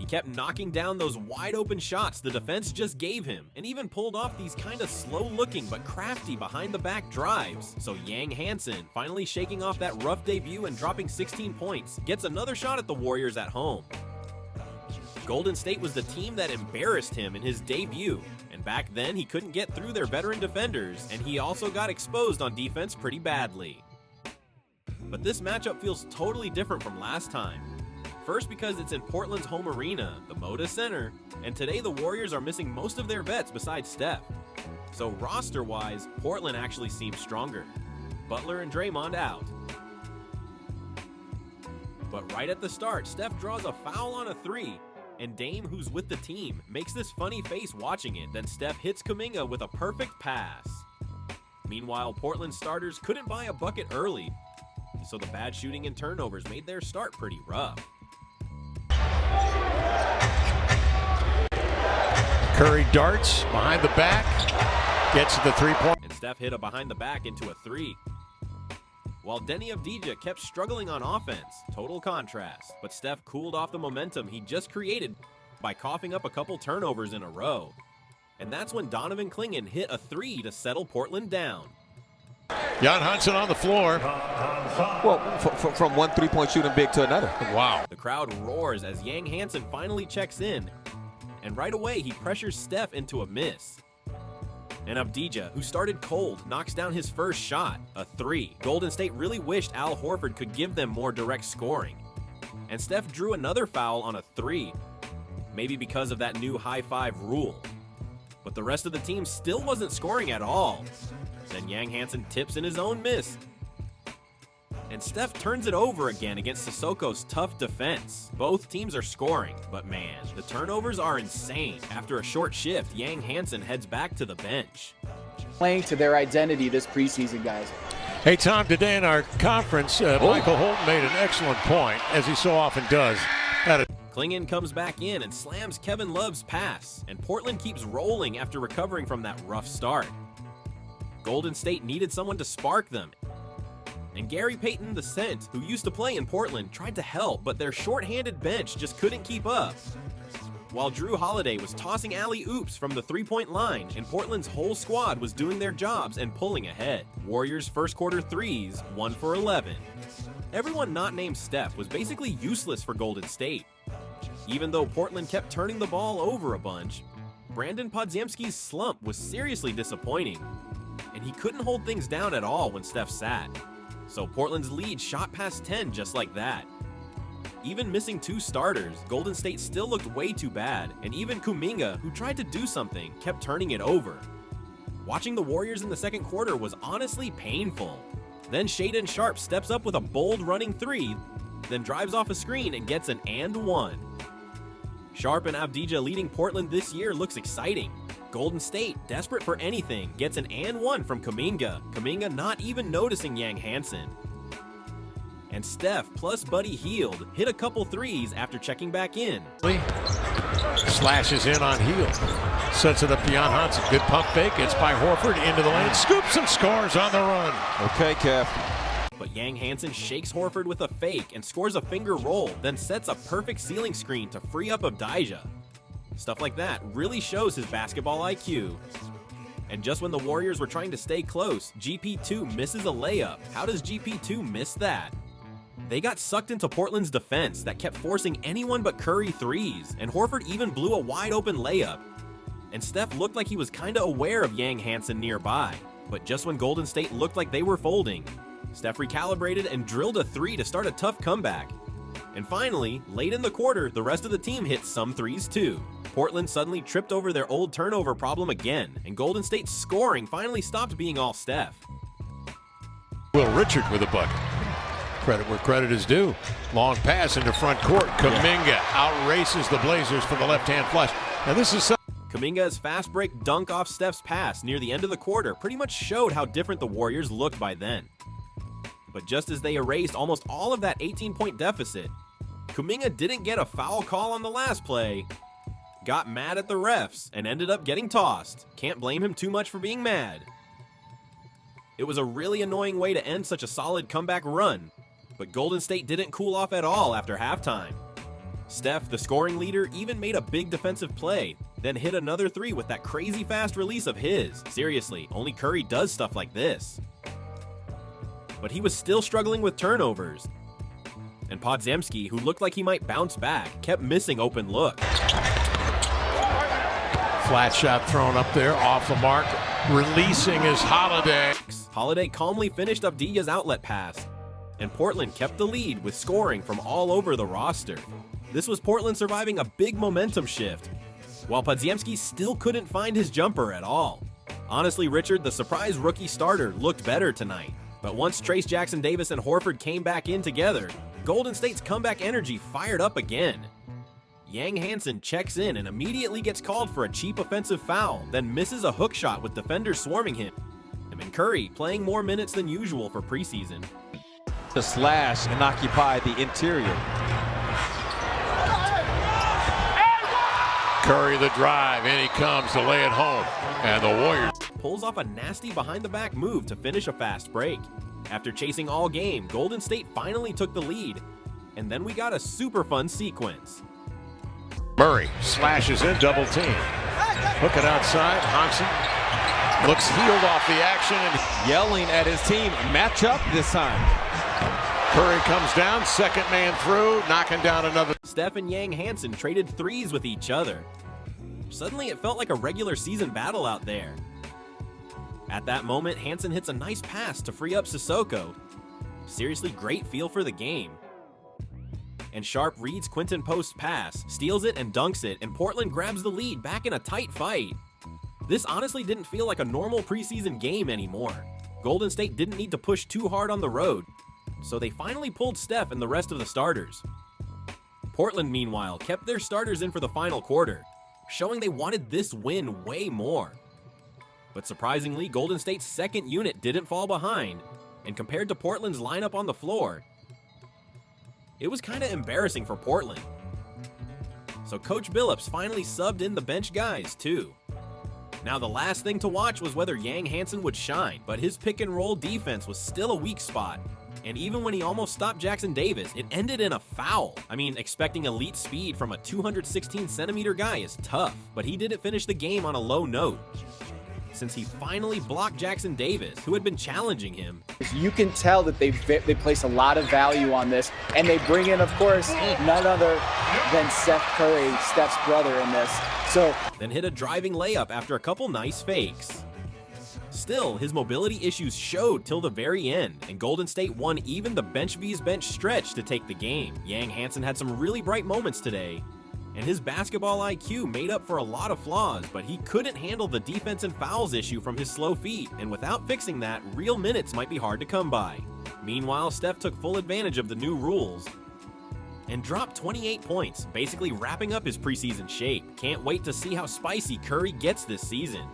He kept knocking down those wide open shots the defense just gave him, and even pulled off these kinda slow looking but crafty behind the back drives. So Yang Hansen, finally shaking off that rough debut and dropping 16 points, gets another shot at the Warriors at home. Golden State was the team that embarrassed him in his debut, and back then he couldn't get through their veteran defenders, and he also got exposed on defense pretty badly. But this matchup feels totally different from last time. First because it's in Portland's home arena, the Moda Center, and today the Warriors are missing most of their vets besides Steph. So roster-wise, Portland actually seems stronger. Butler and Draymond out. But right at the start, Steph draws a foul on a three, and Dame, who's with the team, makes this funny face watching it. Then Steph hits Kuminga with a perfect pass. Meanwhile, Portland starters couldn't buy a bucket early, so the bad shooting and turnovers made their start pretty rough. Curry darts behind the back, gets to the three-point. And Steph hit a behind the back into a three. While Denny Avdija kept struggling on offense, total contrast, but Steph cooled off the momentum he just created by coughing up a couple turnovers in a row. And that's when Donovan Clingan hit a three to settle Portland down. Jan Hansen on the floor. Well, from one three-point shooting big to another. Wow. The crowd roars as Yang Hansen finally checks in, and right away he pressures Steph into a miss. And Avdija, who started cold, knocks down his first shot, a three. Golden State really wished Al Horford could give them more direct scoring. And Steph drew another foul on a three, maybe because of that new high five rule. But the rest of the team still wasn't scoring at all. Then Yang Hansen tips in his own miss. And Steph turns it over again against Sissoko's tough defense. Both teams are scoring, but man, the turnovers are insane. After a short shift, Yang Hansen heads back to the bench. Playing to their identity this preseason, guys. Hey, Tom, today in our conference, Michael Holton made an excellent point, as he so often does. Clingan comes back in and slams Kevin Love's pass, and Portland keeps rolling after recovering from that rough start. Golden State needed someone to spark them, and Gary Payton II, who used to play in Portland, tried to help, but their short-handed bench just couldn't keep up. While Drew Holiday was tossing alley-oops from the three-point line, and Portland's whole squad was doing their jobs and pulling ahead. Warriors' first quarter threes, 1 for 11. Everyone not named Steph was basically useless for Golden State. Even though Portland kept turning the ball over a bunch, Brandon Podziemski's slump was seriously disappointing, and he couldn't hold things down at all when Steph sat. So Portland's lead shot past 10 just like that. Even missing two starters, Golden State still looked way too bad, and even Kuminga, who tried to do something, kept turning it over. Watching the Warriors in the second quarter was honestly painful. Then Shaedon Sharpe steps up with a bold running three, then drives off a screen and gets an and one. Sharpe and Avdija leading Portland this year looks exciting. Golden State, desperate for anything, gets an and one from Kuminga. Kuminga not even noticing Yang Hansen. And Steph plus Buddy Hield hit a couple threes after checking back in. Slashes in on Hield. Sets it up beyond Hansen. Good pump fake. It's by Horford into the lane. Scoops and scores on the run. Okay, Kev. But Yang Hansen shakes Horford with a fake and scores a finger roll, then sets a perfect ceiling screen to free up Avdija. Stuff like that really shows his basketball IQ. And just when the Warriors were trying to stay close, GP2 misses a layup. How does GP2 miss that? They got sucked into Portland's defense that kept forcing anyone but Curry threes, and Horford even blew a wide open layup. And Steph looked like he was kinda aware of Yang Hansen nearby. But just when Golden State looked like they were folding, Steph recalibrated and drilled a three to start a tough comeback. And finally, late in the quarter, the rest of the team hit some threes too. Portland suddenly tripped over their old turnover problem again, and Golden State's scoring finally stopped being all Steph. Will Richard with a bucket. Credit where credit is due. Long pass into front court. Kuminga outraces the Blazers for the left-hand flush. Now this is Kuminga's fast break dunk off Steph's pass near the end of the quarter pretty much showed how different the Warriors looked by then. But just as they erased almost all of that 18-point deficit, Kuminga didn't get a foul call on the last play, got mad at the refs, and ended up getting tossed. Can't blame him too much for being mad. It was a really annoying way to end such a solid comeback run, but Golden State didn't cool off at all after halftime. Steph, the scoring leader, even made a big defensive play, then hit another three with that crazy fast release of his. Seriously, only Curry does stuff like this. But he was still struggling with turnovers. And Podziemski, who looked like he might bounce back, kept missing open looks. Flat shot thrown up there, off the mark. Releasing is Holiday. Holiday calmly finished up Dia's outlet pass, and Portland kept the lead with scoring from all over the roster. This was Portland surviving a big momentum shift, while Podziemski still couldn't find his jumper at all. Honestly, Richard, the surprise rookie starter looked better tonight. But once Trace Jackson-Davis and Horford came back in together, Golden State's comeback energy fired up again. Yang Hansen checks in and immediately gets called for a cheap offensive foul, then misses a hook shot with defenders swarming him. And Curry playing more minutes than usual for preseason. To slash and occupy the interior. Curry the drive, in he comes to lay it home. And the Warriors Pulls off a nasty behind-the-back move to finish a fast break. After chasing all game, Golden State finally took the lead. And then we got a super fun sequence. Murray slashes in, double team. Hook it outside, Hansen looks healed off the action. And Yelling at his team, match up this time. Curry comes down, second man through, knocking down another. Steph and Yang Hansen traded threes with each other. Suddenly it felt like a regular season battle out there. At that moment, Hansen hits a nice pass to free up Sissoko. Seriously great feel for the game. And Sharp reads Quinton Post's pass, steals it and dunks it, and Portland grabs the lead back in a tight fight. This honestly didn't feel like a normal preseason game anymore. Golden State didn't need to push too hard on the road, so they finally pulled Steph and the rest of the starters. Portland, meanwhile, kept their starters in for the final quarter, showing they wanted this win way more. But surprisingly, Golden State's second unit didn't fall behind, and compared to Portland's lineup on the floor, it was kind of embarrassing for Portland. So Coach Billups finally subbed in the bench guys too. Now the last thing to watch was whether Yang Hansen would shine, but his pick and roll defense was still a weak spot. And even when he almost stopped Jackson-Davis, it ended in a foul. I mean, expecting elite speed from a 216-centimeter guy is tough, but he didn't finish the game on a low note, since he finally blocked Jackson-Davis, who had been challenging him. You can tell that they place a lot of value on this, and they bring in, of course, none other than Steph Curry, Steph's brother, in this. So then hit a driving layup after a couple nice fakes. Still, his mobility issues showed till the very end, and Golden State won even the bench vs bench stretch to take the game. Yang Hansen had some really bright moments today, and his basketball IQ made up for a lot of flaws, but he couldn't handle the defense and fouls issue from his slow feet, and without fixing that, real minutes might be hard to come by. Meanwhile, Steph took full advantage of the new rules and dropped 28 points, basically wrapping up his preseason shape. Can't wait to see how spicy Curry gets this season.